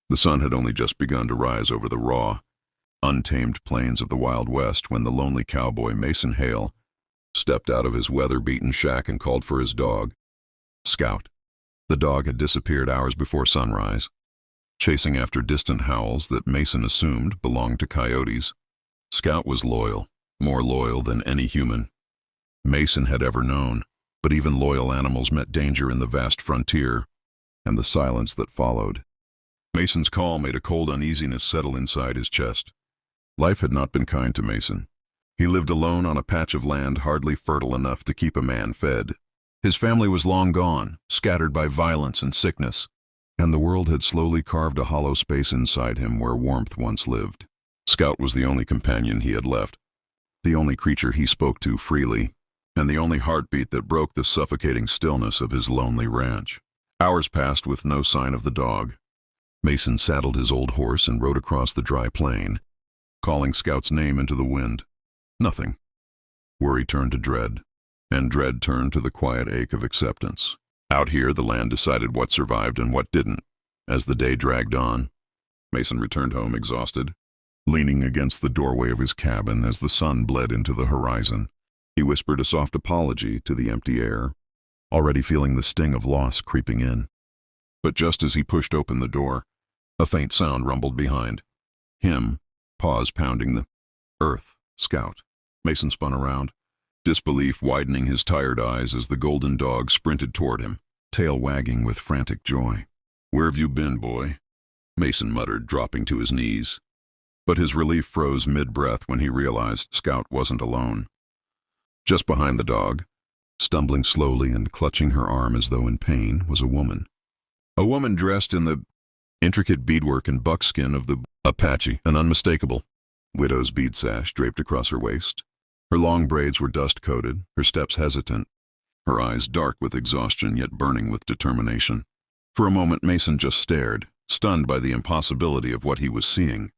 The sun had only just begun to rise over the raw, untamed plains of the Wild West when the lonely cowboy Mason Hale stepped out of his weather-beaten shack and called for his dog, Scout. The dog had disappeared hours before sunrise, chasing after distant howls that Mason assumed belonged to coyotes. Scout was loyal, more loyal than any human Mason had ever known, but even loyal animals met danger in the vast frontier and the silence that followed. Mason's call made a cold uneasiness settle inside his chest. Life had not been kind to Mason. He lived alone on a patch of land hardly fertile enough to keep a man fed. His family was long gone, scattered by violence and sickness, and the world had slowly carved a hollow space inside him where warmth once lived. Scout was the only companion he had left, the only creature he spoke to freely, and the only heartbeat that broke the suffocating stillness of his lonely ranch. Hours passed with no sign of the dog. Mason saddled his old horse and rode across the dry plain, calling Scout's name into the wind. Nothing. Worry turned to dread, and dread turned to the quiet ache of acceptance. Out here, the land decided what survived and what didn't. As the day dragged on, Mason returned home exhausted, leaning against the doorway of his cabin as the sun bled into the horizon. He whispered a soft apology to the empty air, already feeling the sting of loss creeping in. But just as he pushed open the door, a faint sound rumbled behind him, paws pounding the earth. Scout. Mason spun around, disbelief widening his tired eyes as the golden dog sprinted toward him, tail wagging with frantic joy. "Where have you been, boy?" Mason muttered, dropping to his knees. But his relief froze mid-breath when he realized Scout wasn't alone. Just behind the dog, stumbling slowly and clutching her arm as though in pain, was a woman. A woman dressed in the intricate beadwork and buckskin of the Apache, an unmistakable widow's bead sash draped across her waist. Her long braids were dust-coated, her steps hesitant, her eyes dark with exhaustion yet burning with determination. For a moment Mason just stared, stunned by the impossibility of what he was seeing.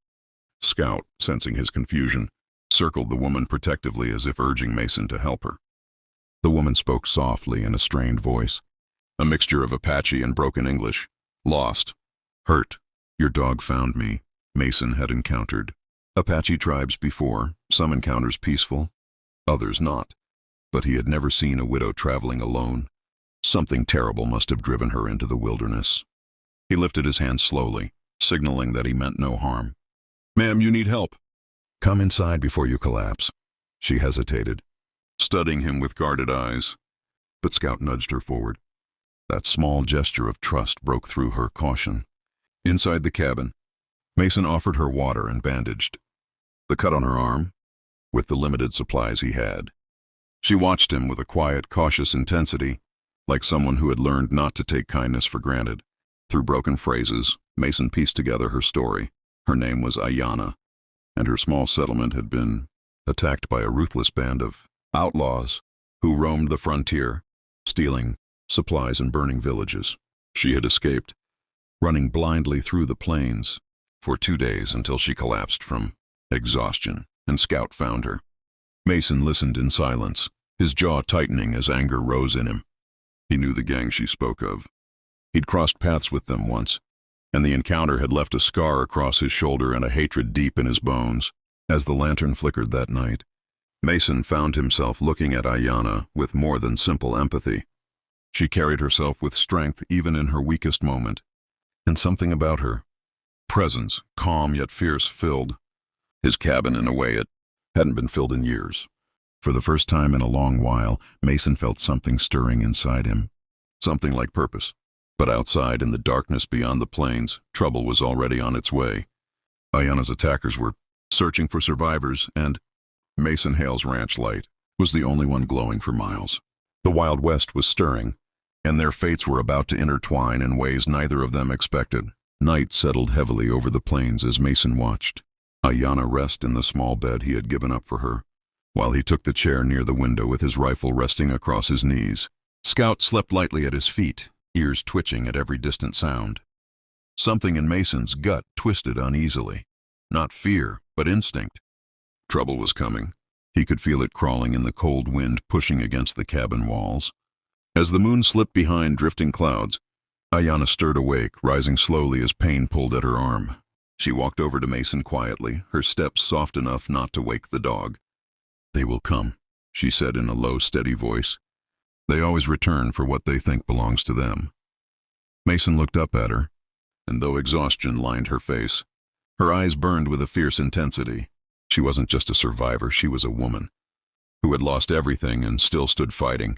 Scout, sensing his confusion, circled the woman protectively as if urging Mason to help her. The woman spoke softly in a strained voice, a mixture of Apache and broken English. "Lost. Hurt. Your dog found me." Mason had encountered Apache tribes before, some encounters peaceful, others not. But he had never seen a widow traveling alone. Something terrible must have driven her into the wilderness. He lifted his hand slowly, signaling that he meant no harm. "Ma'am, you need help." "Come inside before you collapse." She hesitated, studying him with guarded eyes. But Scout nudged her forward. That small gesture of trust broke through her caution. Inside the cabin, Mason offered her water and bandaged the cut on her arm with the limited supplies he had. She watched him with a quiet, cautious intensity, like someone who had learned not to take kindness for granted. Through broken phrases, Mason pieced together her story. Her name was Ayanna, and her small settlement had been attacked by a ruthless band of outlaws who roamed the frontier, stealing supplies and burning villages. She had escaped, running blindly through the plains for 2 days until she collapsed from exhaustion, and Scout found her. Mason listened in silence, his jaw tightening as anger rose in him. He knew the gang she spoke of. He'd crossed paths with them once, and the encounter had left a scar across his shoulder and a hatred deep in his bones. As the lantern flickered that night, Mason found himself looking at Ayanna with more than simple empathy. She carried herself with strength even in her weakest moment, and something about her presence, calm yet fierce, filled his cabin in a way it hadn't been filled in years. For the first time in a long while, Mason felt something stirring inside him, something like purpose. But outside, in the darkness beyond the plains, trouble was already on its way. Ayanna's attackers were searching for survivors, and Mason Hale's ranch light was the only one glowing for miles. The Wild West was stirring, and their fates were about to intertwine in ways neither of them expected. Night settled heavily over the plains as Mason watched Ayanna rest in the small bed he had given up for her, while he took the chair near the window with his rifle resting across his knees. Scout slept lightly at his feet, ears twitching at every distant sound. Something in Mason's gut twisted uneasily. Not fear, but instinct. Trouble was coming. He could feel it crawling in the cold wind pushing against the cabin walls. As the moon slipped behind drifting clouds, Ayanna stirred awake, rising slowly as pain pulled at her arm. She walked over to Mason quietly, her steps soft enough not to wake the dog. "They will come," she said in a low, steady voice. "They always return for what they think belongs to them." Mason looked up at her, and though exhaustion lined her face, her eyes burned with a fierce intensity. She wasn't just a survivor, she was a woman who had lost everything and still stood fighting.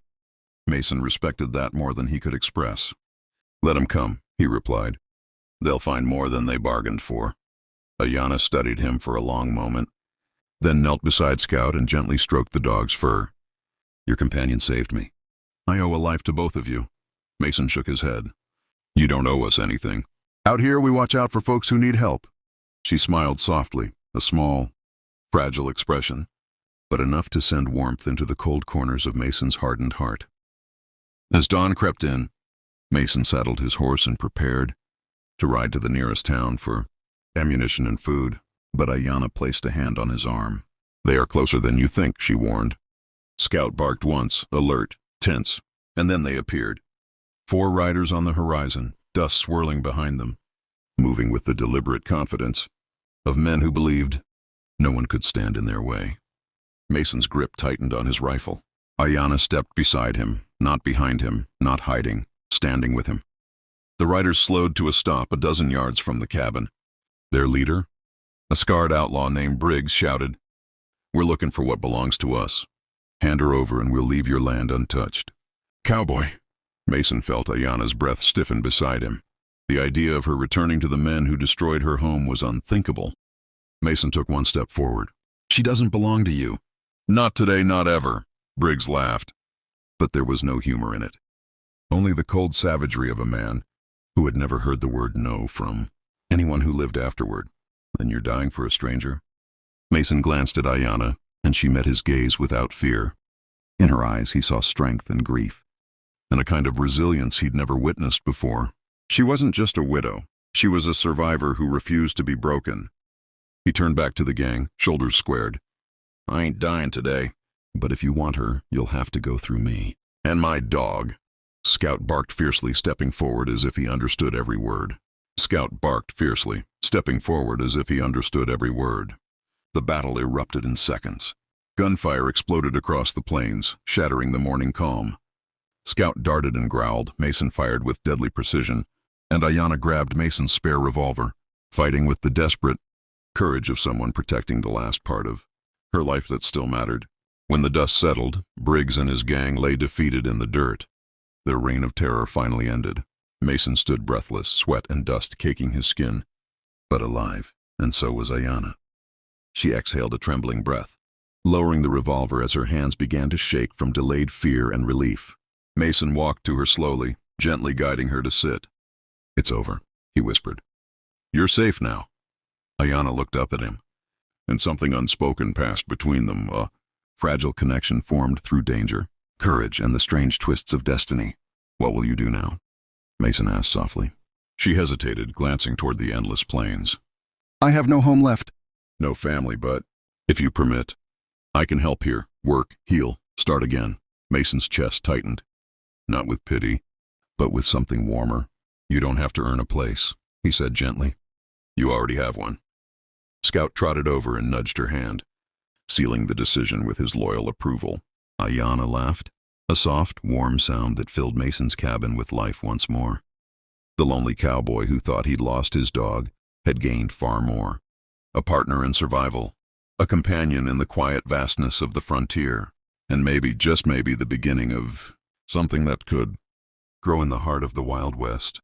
Mason respected that more than he could express. "Let 'em come," he replied. "They'll find more than they bargained for." Ayanna studied him for a long moment, then knelt beside Scout and gently stroked the dog's fur. "Your companion saved me. I owe a life to both of you." Mason shook his head. "You don't owe us anything. Out here we watch out for folks who need help." She smiled softly, a small, fragile expression, but enough to send warmth into the cold corners of Mason's hardened heart. As dawn crept in, Mason saddled his horse and prepared to ride to the nearest town for ammunition and food, but Ayanna placed a hand on his arm. "They are closer than you think," she warned. Scout barked once, alert, tense, and then they appeared. 4 riders on the horizon, dust swirling behind them, moving with the deliberate confidence of men who believed no one could stand in their way. Mason's grip tightened on his rifle. Ayanna stepped beside him, not behind him, not hiding, standing with him. The riders slowed to a stop a dozen yards from the cabin. Their leader, a scarred outlaw named Briggs, shouted, "We're looking for what belongs to us. Hand her over and we'll leave your land untouched." "Cowboy!" Mason felt Ayanna's breath stiffen beside him. The idea of her returning to the men who destroyed her home was unthinkable. Mason took one step forward. "She doesn't belong to you." "Not today, not ever," Briggs laughed. But there was no humor in it. Only the cold savagery of a man who had never heard the word no from anyone who lived afterward. "Then you're dying for a stranger?" Mason glanced at Ayanna, and she met his gaze without fear. In her eyes he saw strength and grief, and a kind of resilience he'd never witnessed before. She wasn't just a widow. She was a survivor who refused to be broken. He turned back to the gang, shoulders squared. "I ain't dying today. But if you want her, you'll have to go through me. And my dog." Scout barked fiercely, stepping forward as if he understood every word. Scout barked fiercely, stepping forward as if he understood every word. The battle erupted in seconds. Gunfire exploded across the plains, shattering the morning calm. Scout darted and growled, Mason fired with deadly precision, and Ayanna grabbed Mason's spare revolver, fighting with the desperate courage of someone protecting the last part of her life that still mattered. When the dust settled, Briggs and his gang lay defeated in the dirt. Their reign of terror finally ended. Mason stood breathless, sweat and dust caking his skin, but alive, and so was Ayanna. She exhaled a trembling breath, lowering the revolver as her hands began to shake from delayed fear and relief. Mason walked to her slowly, gently guiding her to sit. "It's over," he whispered. "You're safe now." Ayanna looked up at him, and something unspoken passed between them, a fragile connection formed through danger, courage, and the strange twists of destiny. "What will you do now?" Mason asked softly. She hesitated, glancing toward the endless plains. "I have no home left. No family, but, if you permit, I can help here, work, heal, start again." Mason's chest tightened. Not with pity, but with something warmer. "You don't have to earn a place," he said gently. "You already have one." Scout trotted over and nudged her hand, sealing the decision with his loyal approval. Ayanna laughed, a soft, warm sound that filled Mason's cabin with life once more. The lonely cowboy who thought he'd lost his dog had gained far more. A partner in survival, a companion in the quiet vastness of the frontier, and maybe, just maybe, the beginning of something that could grow in the heart of the Wild West.